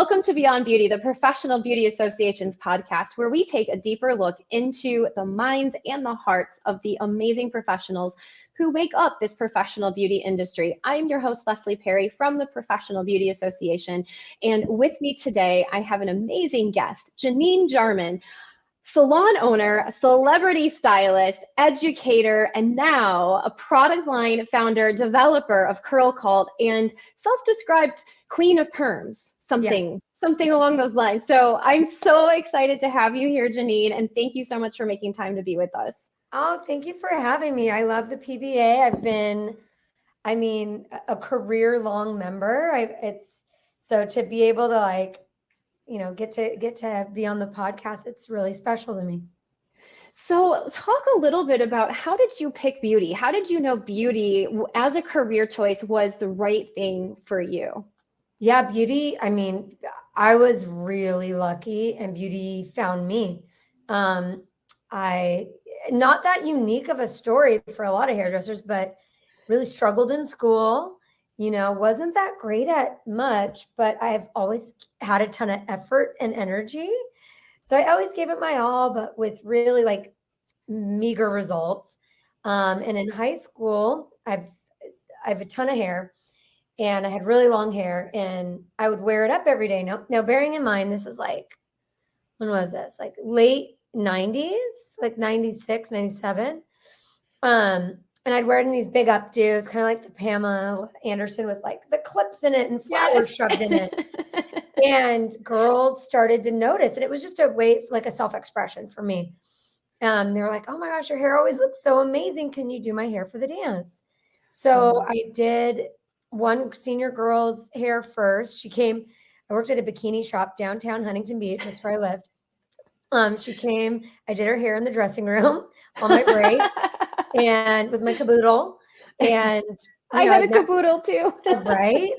Welcome to Beyond Beauty, the Professional Beauty Association's podcast, where we take a deeper look into the minds and the hearts of the amazing professionals who make up this professional beauty industry. I'm your host, Leslie Perry from the Professional Beauty Association. And with me today, I have an amazing guest, Janine Jarman, salon owner, celebrity stylist, educator, and now a product line founder, developer of Curl Cult, and self-described queen of perms, something along those lines. So I'm so excited to have you here, Janine, and thank you so much for making time to be with us. Oh, thank you for having me. I love the PBA. I've been, a career-long member. So to be able to get to be on the podcast, it's really special to me. So talk a little bit about, how did you pick beauty? How did you know beauty as a career choice was the right thing for you? Yeah, beauty. I was really lucky and beauty found me. Not that unique of a story for a lot of hairdressers, but really struggled in school, wasn't that great at much, but I've always had a ton of effort and energy. So I always gave it my all, but with really meager results. And in high school, I have a ton of hair and I had really long hair and I would wear it up every day. Now bearing in mind, this is when was this? Late 90s, 96, 97. And I'd wear it in these big updos, kind of like the Pamela Anderson with the clips in it and flowers shoved in it. And girls started to notice, and it was just a way, a self-expression for me. They were like, "Oh my gosh, your hair always looks so amazing. Can you do my hair for the dance?" So I did one senior girl's hair first. I worked at a bikini shop downtown Huntington Beach. That's where I lived. She came, I did her hair in the dressing room on my break and with my caboodle. And I had a caboodle too. Right.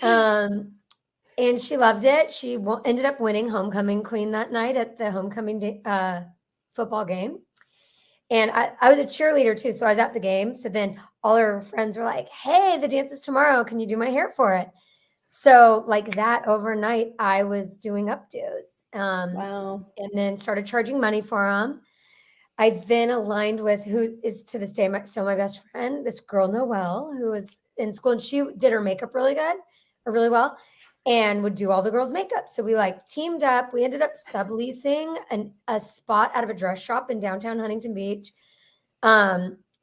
And she loved it. She ended up winning homecoming queen that night at the homecoming football game. And I was a cheerleader too. So I was at the game. So then all her friends were like, "Hey, the dance is tomorrow. Can you do my hair for it?" So that overnight, I was doing updos. Wow. And then started charging money for them. I then aligned with who is to this day still my best friend, this girl, Noelle, who was in school. And she did her makeup really well. And would do all the girls' makeup. So we teamed up. We ended up subleasing a spot out of a dress shop in downtown Huntington Beach,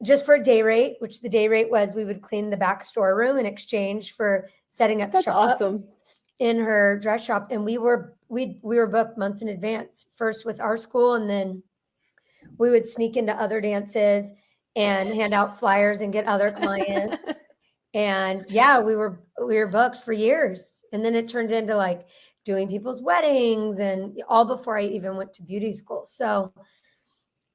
just for a day rate, which the day rate was we would clean the back storeroom in exchange for setting up shop in her dress shop. And we were booked months in advance, first with our school, and then we would sneak into other dances and hand out flyers and get other clients. And we were booked for years. And then it turned into doing people's weddings and all before I even went to beauty school. So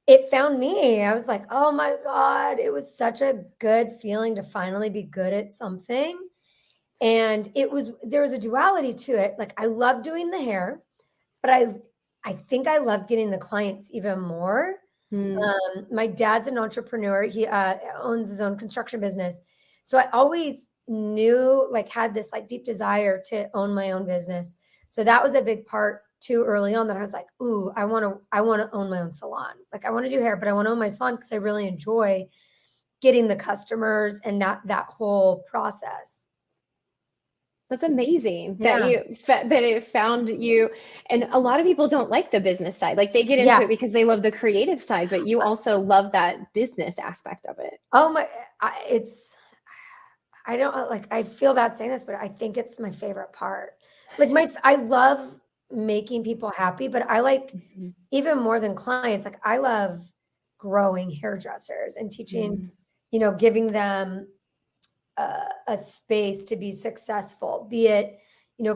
it found me. I was like, oh my God, it was such a good feeling to finally be good at something. And there was a duality to it. I love doing the hair, but I think I loved getting the clients even more. My dad's an entrepreneur. He owns his own construction business. So I always knew, had this deep desire to own my own business. So that was a big part too early on, that I was like, ooh, I want to own my own salon. I want to do hair, but I want to own my salon because I really enjoy getting the customers and that whole process. That's amazing that it found you. And a lot of people don't like the business side. They get into it because they love the creative side, but you also love that business aspect of it. Oh my, I feel bad saying this, but I think it's my favorite part. I love making people happy, but I even more than clients, I love growing hairdressers and teaching, giving them a space to be successful, be it,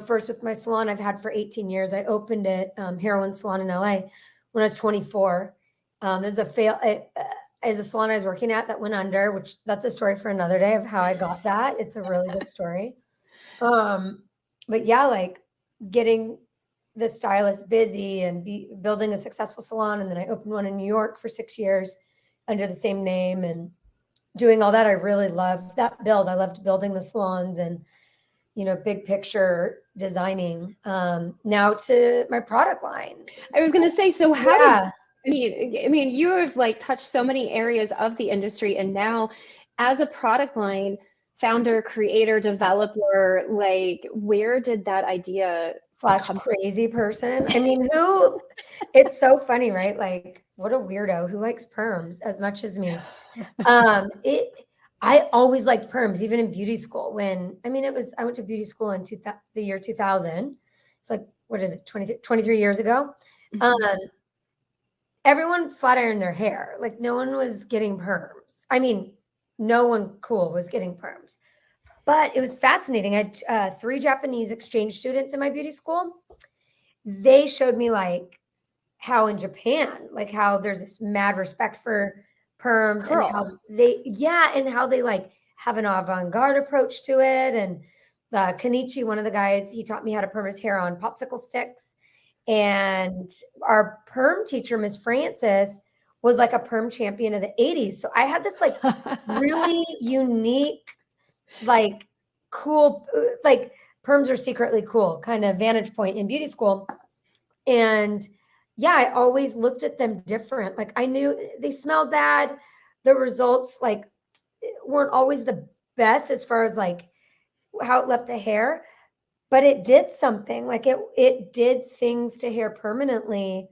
first with my salon I've had for 18 years. I opened it, Heroin Salon in LA when I was 24. There's a salon I was working at that went under, which that's a story for another day of how I got that. It's a really good story. But getting the stylist busy and building a successful salon. And then I opened one in New York for 6 years under the same name and doing all that. I really loved that build. I loved building the salons and big picture designing, now to my product line. I was going to say, so how did, Yeah. I mean, you have like touched so many areas of the industry, and now as a product line founder, creator, developer, like where did that idea Flash come crazy person. I mean, it's so funny, right? Like, what a weirdo who likes perms as much as me. I always liked perms, even in beauty school. I went to beauty school in the year 2000. So like, what is it, 23 years ago? from? Everyone flat ironed their hair. Like, no one was getting perms. I mean, no one cool was getting perms. But it was fascinating. I had 3 Japanese exchange students in my beauty school. They showed me like how in Japan, like how there's this mad respect for perms and how they like have an avant-garde approach to it. And Kenichi, one of the guys, he taught me how to perm his hair on popsicle sticks. And our perm teacher, Miss Francis, was like a perm champion of the 80s. So I had this like really unique, like cool, like perms are secretly cool kind of vantage point in beauty school. And yeah, I always looked at them different. Like I knew they smelled bad. The results like weren't always the best as far as like how it left the hair, but it did something. Like it did things to hair permanently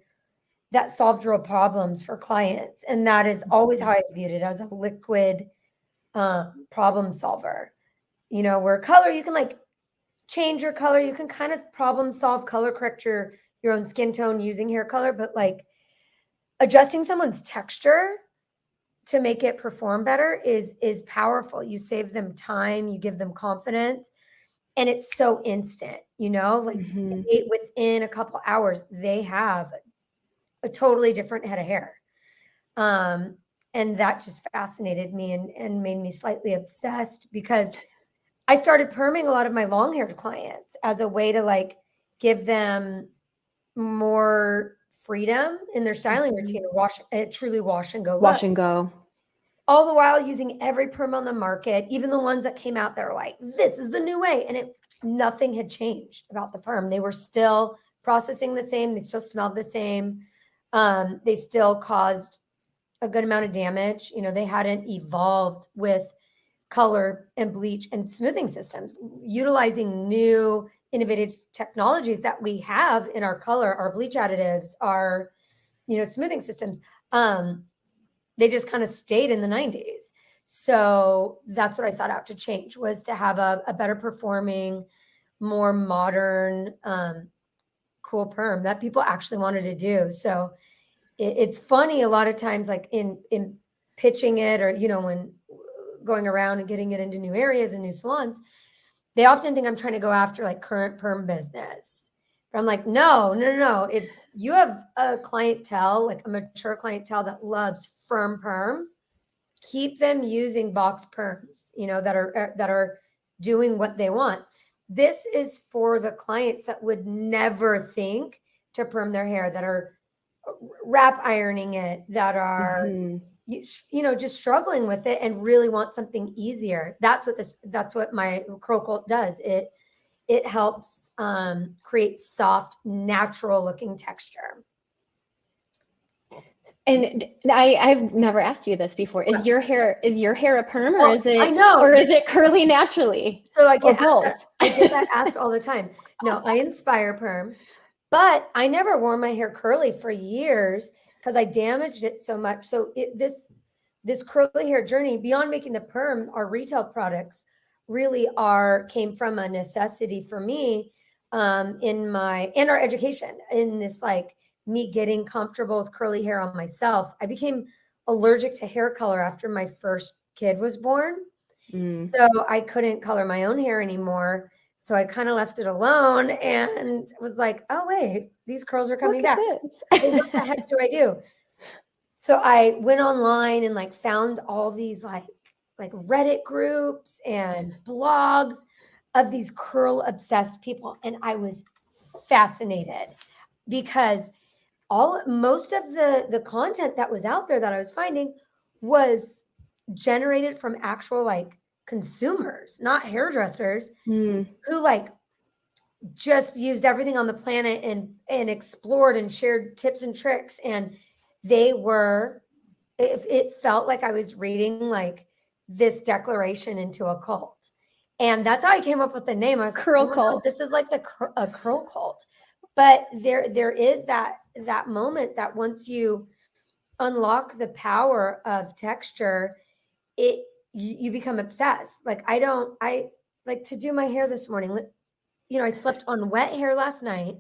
that solved real problems for clients. And that is always how I viewed it, as a liquid problem solver. Where color, you can like change your color. You can kind of problem solve, color correct your own skin tone using hair color, but like adjusting someone's texture to make it perform better is powerful. You save them time, you give them confidence, and it's so instant, like within a couple hours, they have a totally different head of hair. And that just fascinated me and made me slightly obsessed, because I started perming a lot of my long-haired clients as a way to like give them more freedom in their styling routine, truly wash and go look. Wash and go. All the while using every perm on the market, even the ones that came out that were like, this is the new way. And nothing had changed about the perm. They were still processing the same. They still smelled the same. They still caused a good amount of damage. They hadn't evolved with color and bleach and smoothing systems, utilizing new innovative technologies that we have in our color, our bleach additives, our, smoothing systems. They just kind of stayed in the 90s. So that's what I sought out to change, was to have a better performing, more modern, cool perm that people actually wanted to do. So it's funny a lot of times, like in pitching it, or, when going around and getting it into new areas and new salons, they often think I'm trying to go after like current perm business. But I'm like, no. If you have a clientele, like a mature clientele that loves firm perms, keep them using box perms, that are doing what they want. This is for the clients that would never think to perm their hair, that are wrap ironing it, that are just struggling with it and really want something easier. That's what my Curl Cult does. It helps create soft, natural looking texture. And I've never asked you this before. Is your hair a perm, or is it, I know, or is it curly naturally? So I get both. I get that asked all the time. No, I inspire perms, but I never wore my hair curly for years because I damaged it so much. So this curly hair journey, beyond making the perm, our retail products really came from a necessity for me in our education, in this like me getting comfortable with curly hair on myself. I became allergic to hair color after my first kid was born. So I couldn't color my own hair anymore. So I kind of left it alone and was like, oh, wait, these curls are coming back. What the heck do I do? So I went online and like found all these like Reddit groups and blogs of these curl obsessed people. And I was fascinated, because most of the content that was out there that I was finding was generated from actual like consumers, not hairdressers, Mm. who like just used everything on the planet and explored and shared tips and tricks. And they were, it felt like I was reading like this declaration into a cult. And that's how I came up with the name. I was Curl like, oh my God, cult. this is like a curl cult. But there is that moment that once you unlock the power of texture, you become obsessed. Like I like to do my hair this morning. I slept on wet hair last night.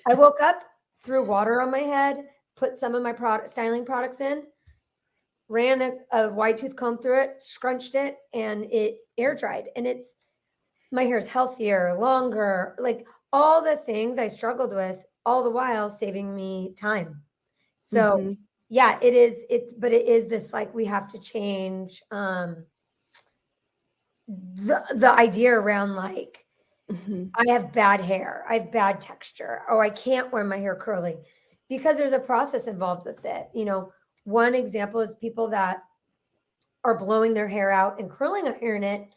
I woke up, threw water on my head, put some of my styling products in, ran a wide tooth comb through it, scrunched it, and it air dried. And my hair's healthier, longer, like all the things I struggled with, all the while saving me time. So Mm-hmm. yeah, it is this, like, we have to change the idea around like, Mm-hmm. I have bad hair, I have bad texture, or I can't wear my hair curly, because there's a process involved with it. One example is people that are blowing their hair out and curling their hair in it.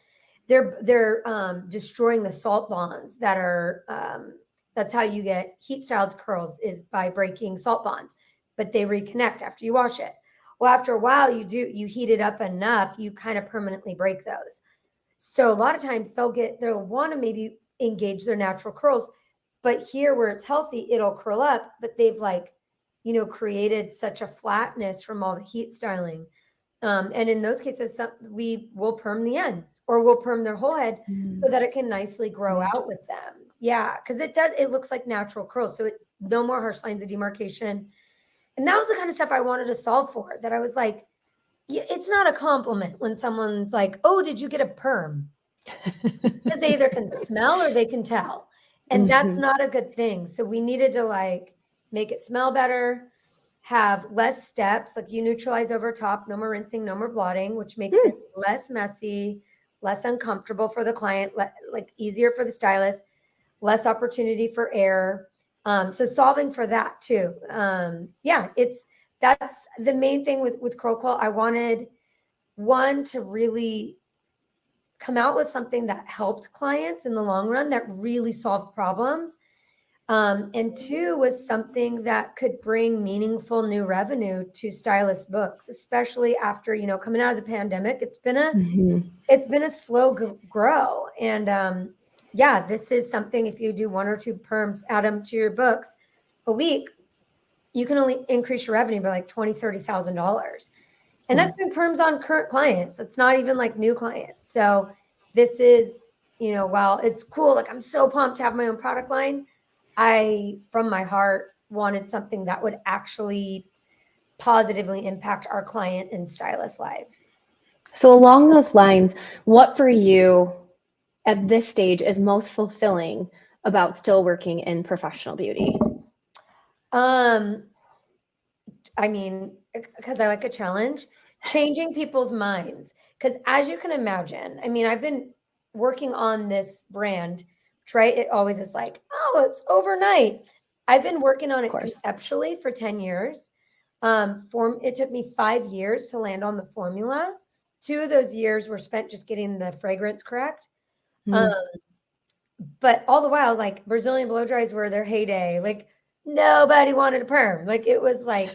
They're destroying the salt bonds that are, that's how you get heat styled curls, is by breaking salt bonds, but they reconnect after you wash it. Well, after a while, you heat it up enough, you kind of permanently break those. So a lot of times they'll want to maybe engage their natural curls, but here where it's healthy, it'll curl up, but they've like, created such a flatness from all the heat styling. And in those cases, we will perm the ends, or we'll perm their whole head so that it can nicely grow out with them. Yeah, because it looks like natural curls. So no more harsh lines of demarcation. And that was the kind of stuff I wanted to solve for, that I was like, it's not a compliment when someone's like, oh, did you get a perm? Because they either can smell or they can tell. And that's not a good thing. So we needed to like make it smell better, have less steps, like you neutralize over top, no more rinsing, no more blotting, which makes it less messy, less uncomfortable for the client, like easier for the stylist, less opportunity for error. So solving for that too. That's the main thing with Curl Call. I wanted one to really come out with something that helped clients in the long run, that really solved problems. And two was something that could bring meaningful new revenue to stylist books, especially after, coming out of the pandemic. It's been a slow grow. And this is something, if you do 1 or 2 perms, add them to your books a week, you can only increase your revenue by like $20,000-$30,000. And that's doing perms on current clients. It's not even like new clients. So this is, while it's cool, like I'm so pumped to have my own product line, I, from my heart, wanted something that would actually positively impact our client and stylist lives. So along those lines, what for you at this stage is most fulfilling about still working in professional beauty? I mean, because I like a challenge, changing people's minds. Because as you can imagine, I mean, I've been working on this brand, right? It always is like, oh, it's overnight. I've been working on it conceptually for 10 years. It took me 5 years to land on the formula. 2 of those years were spent just getting the fragrance correct. But all the while, like, Brazilian blow dries were their heyday. Like, nobody wanted a perm. Like, it was like,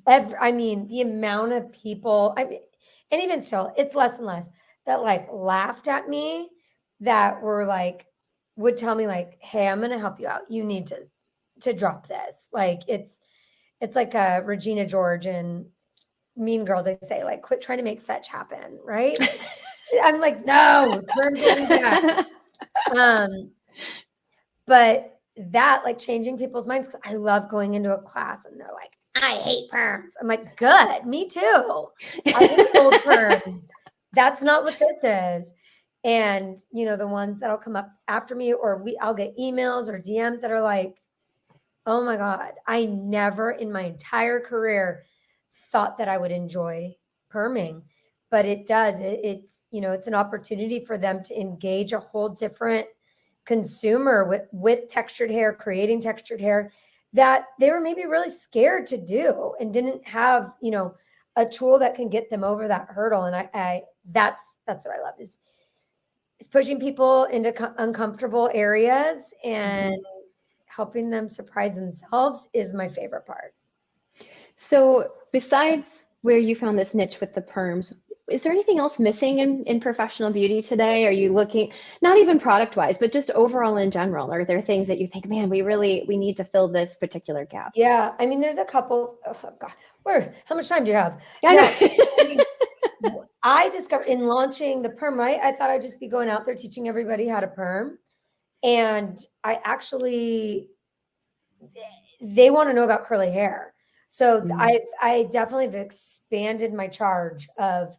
I mean, the amount of people, and even still, it's less and less, that like laughed at me, that were like, would tell me like, hey, I'm going to help you out. You need to drop this. Like, it's like Regina George and Mean Girls. I say, like, quit trying to make fetch happen. Right. I'm like, no, perms will be back. But that, like, changing people's minds, because I love going into a class and they're like, I hate perms. I'm like, good, me too. I hate old perms. That's not what this is. And, the ones that'll come up after me, or I'll get emails or DMs that are like, oh my God, I never in my entire career thought that I would enjoy perming, but it does. It's an opportunity for them to engage a whole different consumer with textured hair, creating textured hair that they were maybe really scared to do and didn't have, a tool that can get them over that hurdle. And that's what I love is pushing people into uncomfortable areas and helping them surprise themselves is my favorite part. So besides where you found this niche with the perms, is there anything else missing in professional beauty today? Are you looking, not even product wise, but just overall in general? Are there things that you think, man, we need to fill this particular gap? Yeah. I mean, there's a couple. Oh, God, how much time do you have? Yeah, no, I mean, I discovered in launching the perm, right? I thought I'd just be going out there teaching everybody how to perm. And I actually, they want to know about curly hair. So I definitely have expanded my charge of,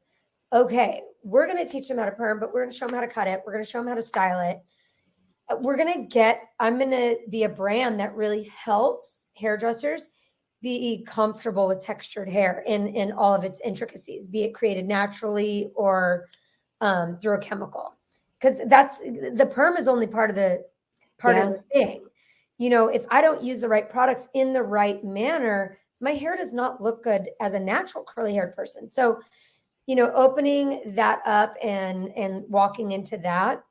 okay, we're going to teach them how to perm, but we're going to show them how to cut it. We're going to show them how to style it. I'm going to be a brand that really helps hairdressers be comfortable with textured hair in all of its intricacies, be it created naturally or through a chemical. Because the perm is only part of the thing. You know, if I don't use the right products in the right manner, my hair does not look good as a natural curly haired person. So, you know, opening that up and walking into that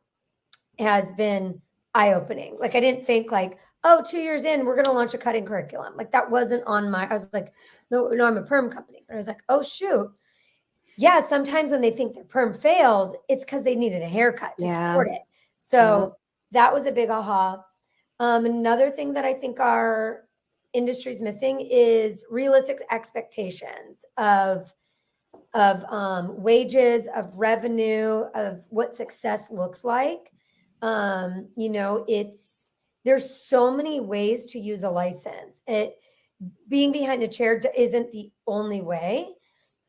has been eye-opening. Like I didn't think like, oh, 2 years in, we're going to launch a cutting curriculum. Like that wasn't on I was like, no, I'm a perm company. But I was like, oh shoot. Yeah. Sometimes when they think their perm failed, it's because they needed a haircut to support it. So that was a big aha. Another thing that I think our industry is missing is realistic expectations of wages, of revenue, of what success looks like. You know, there's so many ways to use a license. Being behind the chair isn't the only way.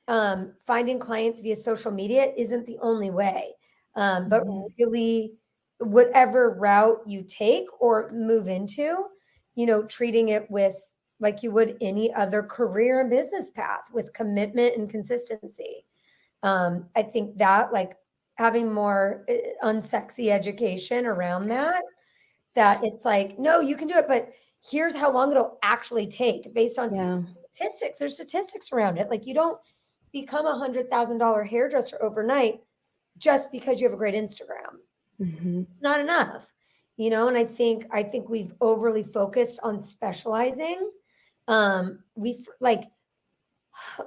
Finding clients via social media isn't the only way. But really, whatever route you take or move into, you know, treating it with like you would any other career and business path with commitment and consistency. I think that like having more unsexy education around that it's like, no, you can do it, but here's how long it'll actually take based on statistics. There's statistics around it. Like you don't become $100,000 hairdresser overnight just because you have a great Instagram. It's not enough, you know? And I think we've overly focused on specializing. We've like,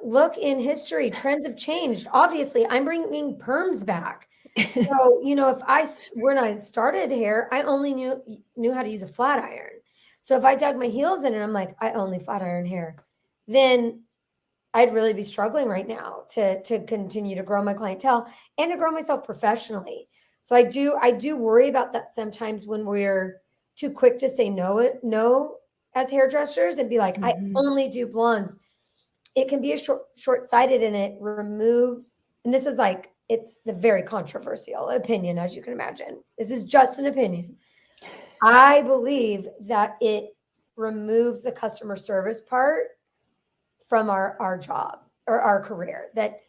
look in history, trends have changed. Obviously I'm bringing perms back. So, you know, when I started hair, I only knew how to use a flat iron. So if I dug my heels in and I'm like, I only flat iron hair, then I'd really be struggling right now to continue to grow my clientele and to grow myself professionally. So I do worry about that sometimes when we're too quick to say no as hairdressers and be like, I only do blondes. It can be short-sighted and it removes, and this is like, it's the very controversial opinion, as you can imagine. This is just an opinion. I believe that it removes the customer service part from our job or our career. That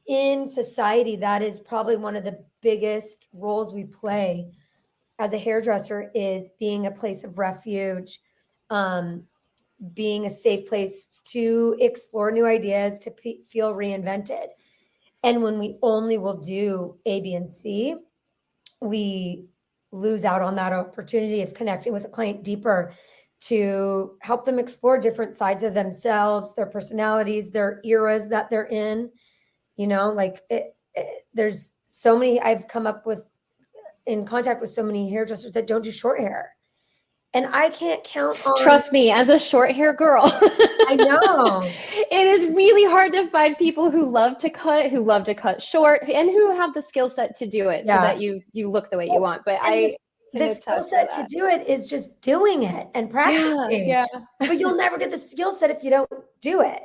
in society, that is probably one of the biggest roles we play as a hairdresser is being a place of refuge, being a safe place to explore new ideas, to feel reinvented. And when we only will do A, B, and C, we lose out on that opportunity of connecting with a client deeper to help them explore different sides of themselves, their personalities, their eras that they're in. You know, like there's so many, I've come up with in contact with so many hairdressers that don't do short hair. And I can't count on. Trust me, as a short hair girl. I know. It is really hard to find people who love to cut short, and who have the skill set to do it so that you look the way you want. But the skill set to do it is just doing it and practicing. Yeah. But you'll never get the skill set if you don't do it.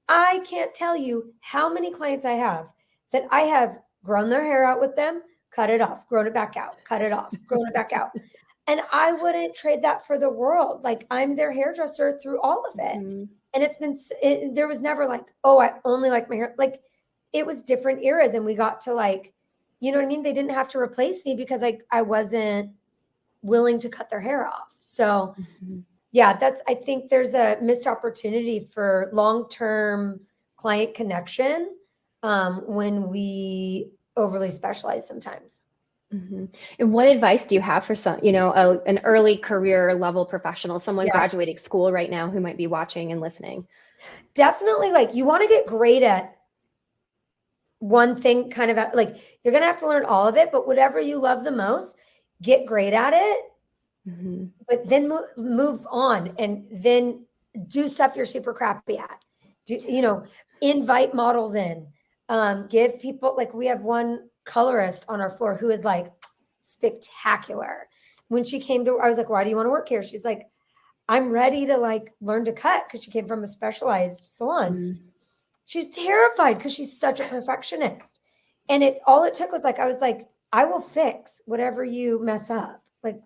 I can't tell you how many clients I have that I have grown their hair out with them, cut it off, grown it back out, cut it off, grown it back out. And I wouldn't trade that for the world. Like I'm their hairdresser through all of it. And it's been, there was never like, oh, I only like my hair. Like it was different eras. And we got to like, you know what I mean? They didn't have to replace me because I wasn't willing to cut their hair off. So yeah, I think there's a missed opportunity for long-term client connection when we overly specialize sometimes. Mm-hmm. And what advice do you have for some, an early career level professional, someone graduating school right now who might be watching and listening? Definitely, like, you want to get great at one thing, kind of like, you're going to have to learn all of it, but whatever you love the most, get great at it. Mm-hmm. But then move on, and then do stuff you're super crappy at. Invite models in, give people, like, we have one colorist on our floor who is like spectacular. When she came to, I was like, why do you want to work here? She's like, I'm ready to like learn to cut, because she came from a specialized salon. Mm-hmm. She's terrified because she's such a perfectionist. And all it took was like, I was like, I will fix whatever you mess up. Like,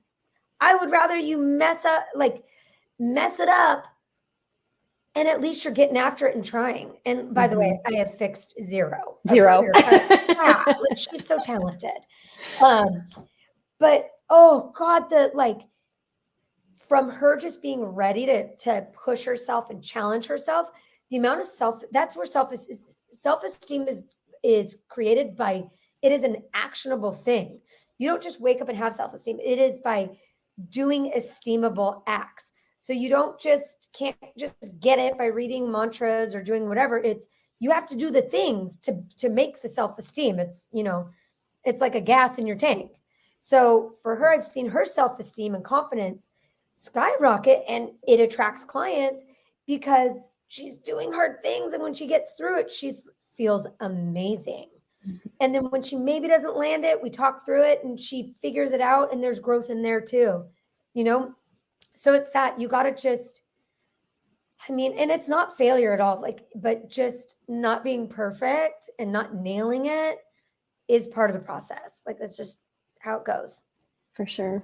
I would rather you mess it up, and at least you're getting after it and trying. And by the way, I have fixed zero. She's so talented. But oh God, from her just being ready to push herself and challenge herself, the amount of that's where self-esteem is created by, it is an actionable thing. You don't just wake up and have self-esteem. It is by doing esteemable acts. So you can't just get it by reading mantras or doing whatever. You have to do the things to make the self-esteem. It's like a gas in your tank. So for her, I've seen her self-esteem and confidence skyrocket, and it attracts clients because she's doing hard things. And when she gets through it, she feels amazing. And then when she maybe doesn't land it, we talk through it and she figures it out, and there's growth in there too, So it's that you got to and it's not failure at all, but just not being perfect and not nailing it is part of the process. Like, that's just how it goes. For sure.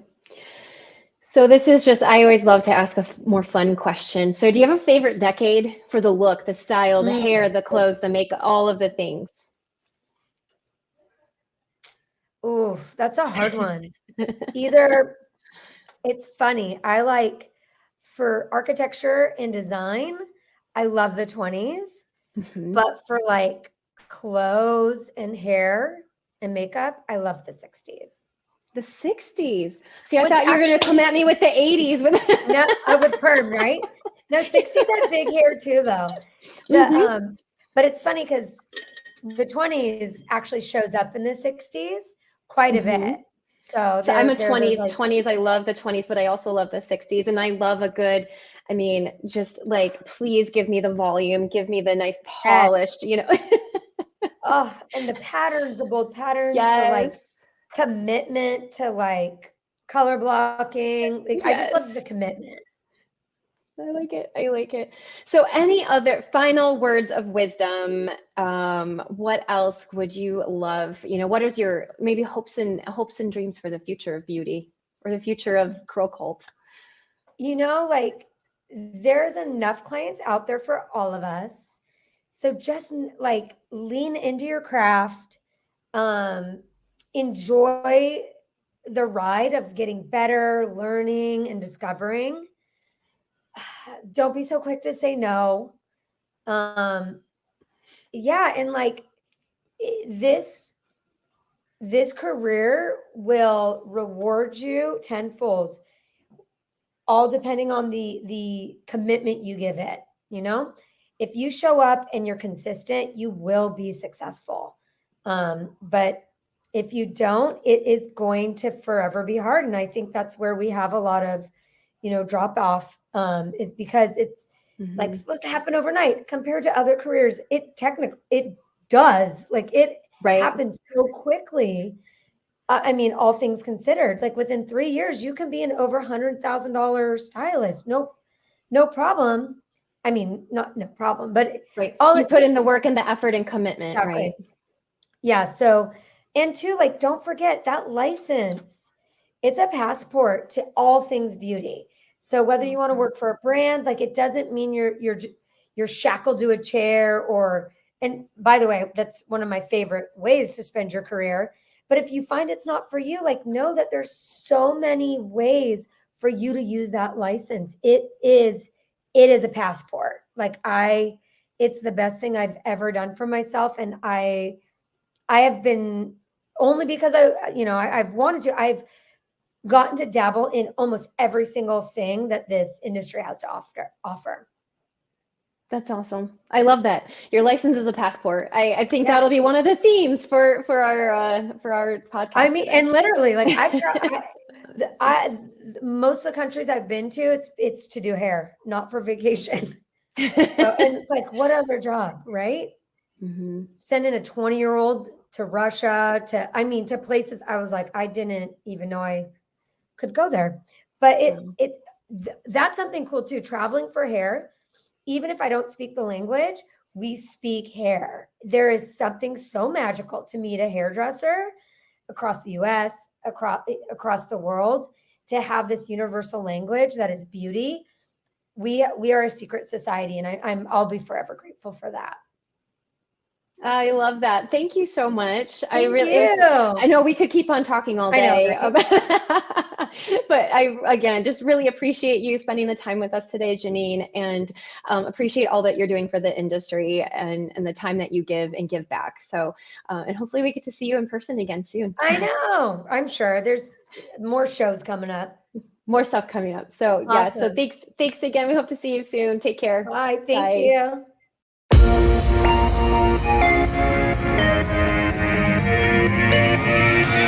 So this is I always love to ask a more fun question. So do you have a favorite decade for the look, the style, the hair, the clothes, the makeup, all of the things? Ooh, that's a hard one. Either, it's funny. I like, for architecture and design, I love the 20s, but for like clothes and hair and makeup, I love the 60s. The 60s. See, I thought you were going to come at me with the 80s. No, with perm, right? No, 60s had big hair too, though. But it's funny because the 20s actually shows up in the 60s quite a bit. So I'm a 20s. I love the 20s, but I also love the 60s. And I love a good, just like, please give me the volume, give me the nice polished, Oh, and the patterns, the bold patterns, yes. The commitment to like color blocking. I just love the commitment. I like it. So any other final words of wisdom? What else would you love? What is your maybe hopes and dreams for the future of beauty or the future of Curl Cult? There's enough clients out there for all of us. So just lean into your craft, enjoy the ride of getting better, learning, and discovering. Don't be so quick to say no. And this career will reward you tenfold, all depending on the commitment you give it. If you show up and you're consistent, you will be successful. But if you don't, it is going to forever be hard. And I think that's where we have a lot of, drop off, is because it's supposed to happen overnight compared to other careers. It does. It happens so quickly. All things considered, within 3 years, you can be an over $100,000 stylist. No problem. Not no problem, but all you put in the work and the effort and commitment, exactly. Right? Yeah. So, and two, don't forget that license. It's a passport to all things beauty. So whether you want to work for a brand, it doesn't mean you're shackled to a chair and by the way, that's one of my favorite ways to spend your career. But if you find it's not for you, know that there's so many ways for you to use that license. It is a passport. It's the best thing I've ever done for myself. And I have been, only because I've wanted to, I've gotten to dabble in almost every single thing that this industry has to offer. That's awesome. I love that. Your license is a passport. I think Yeah. that'll be one of the themes for our podcast. I mean, today. and literally, like I've tried, most of the countries I've been to, it's to do hair, not for vacation. So, and it's like, what other job, right? Mm-hmm. Sending a 20-year-old to Russia, to places I was like, I didn't even know I could go there. But that's something cool too. Traveling for hair, even if I don't speak the language, we speak hair. There is something so magical to meet a hairdresser across the US, across the world, to have this universal language that is beauty. We are a secret society, and I'll be forever grateful for that. I love that. Thank you so much. Thank you. I know we could keep on talking all day, I know, right? but I, again, just really appreciate you spending the time with us today, Janine, and appreciate all that you're doing for the industry and the time that you give and give back. So, and hopefully we get to see you in person again soon. I know. I'm sure there's more shows coming up. More stuff coming up. So yeah, so thanks again. We hope to see you soon. Take care. Bye. Thank you. Bye.